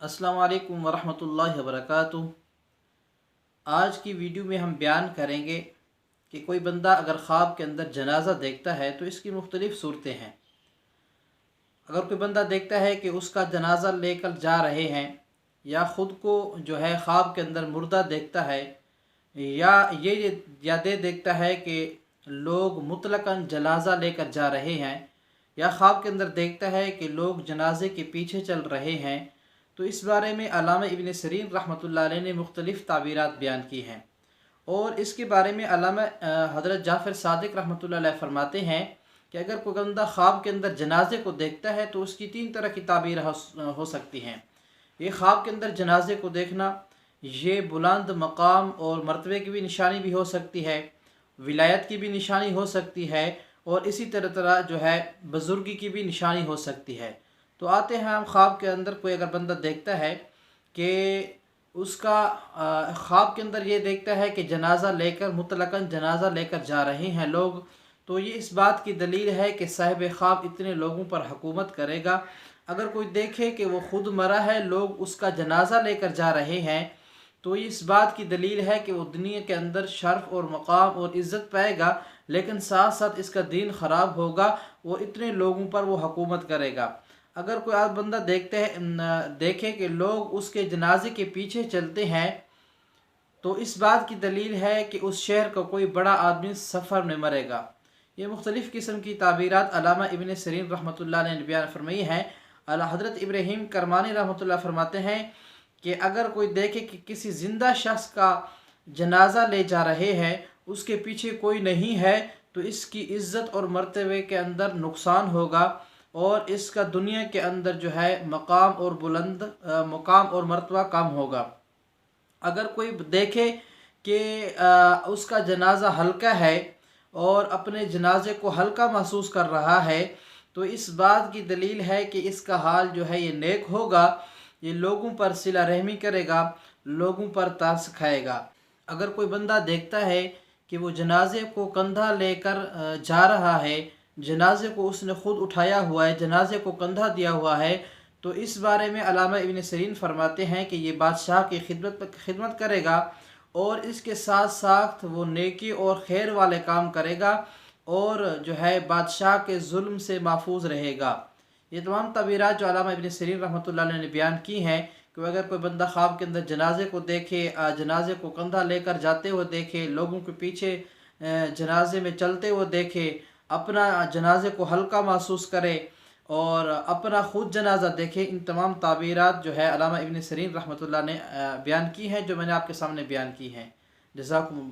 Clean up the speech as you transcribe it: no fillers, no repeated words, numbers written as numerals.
अस्सलाम वालेकुम वरहमतुल्लाहि वबरकातुहू। आज की वीडियो में हम बयान करेंगे कि कोई बंदा अगर ख्वाब के अंदर जनाजा देखता है तो इसकी मुख्तलिफ़ सूरतें हैं। अगर कोई बंदा देखता है कि उसका जनाजा लेकर जा रहे हैं, या ख़ुद को जो है ख्वाब के अंदर मुर्दा देखता है, या या देखता है कि लोग मुतलकन जनाजा लेकर जा रहे हैं, या ख्वाब के अंदर देखता है कि लोग जनाजे के पीछे चल रहे हैं, तो इस बारे में अल्लामा इब्न सीरीन रहमतुल्लाह अलैह ने मुख्तलिफ़ ताबीरात बयान की हैं। और इसके बारे में अल्लामा हज़रत जाफ़र सादिक रहमतुल्लाह अलैह फरमाते हैं कि अगर कोई बंदा ख्वाब के अंदर जनाजे को देखता है तो उसकी 3 तरह की ताबीर हो सकती हैं। ये ख्वाब के अंदर जनाजे को देखना, ये बुलंद मकाम और मर्तबे की भी निशानी भी हो सकती है, विलायत की भी निशानी हो सकती है, और इसी तरह जो है बुज़ुर्गी की भी निशानी हो सकती है। तो आते हैं हम ख्वाब के अंदर कोई अगर बंदा देखता है कि उसका ख्वाब के अंदर ये देखता है कि जनाजा लेकर मुतलकन जनाजा लेकर जा रहे हैं लोग, तो ये इस बात की दलील है कि साहिब ख्वाब इतने लोगों पर हुकूमत करेगा। अगर कोई देखे कि वो खुद मरा है, लोग उसका जनाजा लेकर जा रहे हैं, तो ये इस बात की दलील है कि वो दुनिया के अंदर शर्फ और मकाम और इज़्ज़त पाएगा, लेकिन साथ साथ इसका दीन ख़राब होगा, वो इतने लोगों पर वो हुकूमत करेगा। अगर कोई और बंदा देखे कि लोग उसके जनाजे के पीछे चलते हैं, तो इस बात की दलील है कि उस शहर का कोई बड़ा आदमी सफ़र में मरेगा। ये मुख्तलिफ़ किस्म की ताबीरात अल्लामा इब्न सीरीन रहमतुल्लाह अलैह ने बयान फरमाई हैं। हज़रत इब्राहीम करमानी रहमतुल्लाह फरमाते हैं कि अगर कोई देखे कि किसी ज़िंदा शख्स का जनाजा ले जा रहे हैं, उसके पीछे कोई नहीं है, तो इसकी इज़्ज़त और मर्तबे के अंदर नुकसान होगा, और इसका दुनिया के अंदर जो है मकाम और मर्तबा कम होगा। अगर कोई देखे कि उसका जनाजा हल्का है और अपने जनाजे को हल्का महसूस कर रहा है, तो इस बात की दलील है कि इसका हाल जो है ये नेक होगा, ये लोगों पर सिला रहमी करेगा, लोगों पर तरस खाएगा। अगर कोई बंदा देखता है कि वो जनाजे को कंधा लेकर जा रहा है, जनाजे को उसने ख़ुद उठाया हुआ है, जनाजे को कंधा दिया हुआ है, तो इस बारे में अल्लामा इब्न सीरीन फरमाते हैं कि ये बादशाह की खिदमत करेगा, और इसके साथ साथ वो नेकी और खैर वाले काम करेगा, और जो है बादशाह के जुल्म से महफूज रहेगा। ये तमाम तबीरात जो अल्लामा इब्न सीरीन रहमतुल्लाह अलैह ने बयान की हैं कि अगर कोई बंदा ख्वाब के अंदर जनाजे को देखे, जनाजे को कंधा लेकर जाते हुए देखे, लोगों के पीछे जनाजे में चलते हुए देखे, अपना जनाजे को हल्का महसूस करे और अपना ख़ुद जनाजा देखे, इन तमाम ताबीरात जो है अल्लामा इब्न सीरीन रहमतुल्लाह ने बयान की हैं, जो मैंने आपके सामने बयान की हैं। जज़ाकुमुल्लाह।